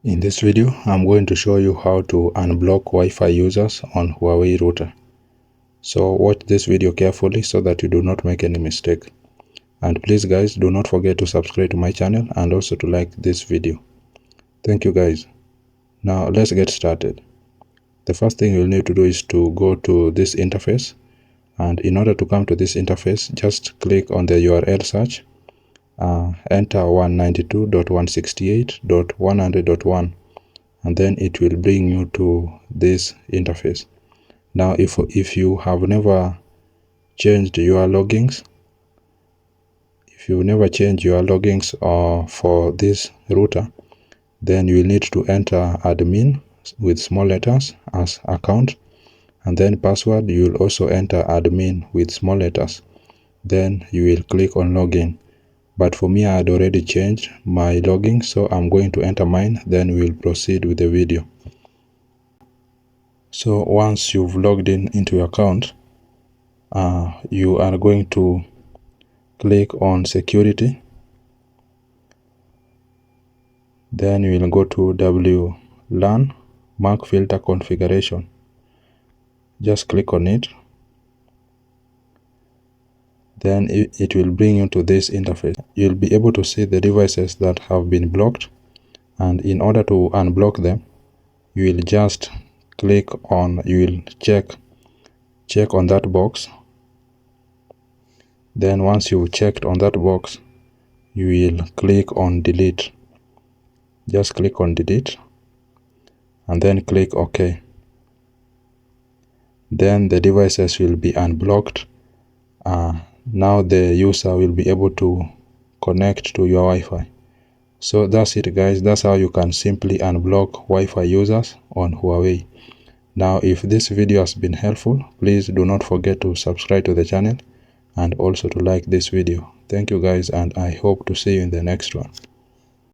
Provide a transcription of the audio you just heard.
In this video, I'm going to show you how to unblock Wi-Fi users on Huawei router. So watch this video carefully so that you do not make any mistake. And please guys, do not forget to subscribe to my channel and also to like this video. Thank you guys. Now let's get started. The first thing you'll need to do is to go to this interface. And in order to come to this interface, just click on the URL search. Enter 192.168.100.1. and then it will bring you to this interface. Now if you have never changed your logins, for this router, then you will need to enter admin with small letters as account, and then password you will also enter admin with small letters. Then you will click on login. But for me, I had already changed my login, so I'm going to enter mine, then we will proceed with the video. So once you've logged into your account, you are going to click on security. Then you will go to WLAN MAC filter configuration. Just click on it. Then it will bring you to this interface. You'll be able to see the devices that have been blocked, and in order to unblock them, you will just click on, you will check on that box. Then once you've checked on that box, you will click on delete. Just click on delete and then click OK. Then the devices will be unblocked. Now the user will be able to connect to your Wi-Fi. So that's it guys, that's how you can simply unblock Wi-Fi users on Huawei. Now if this video has been helpful, please do not forget to subscribe to the channel and also to like this video. Thank you guys, and I hope to see you in the next one.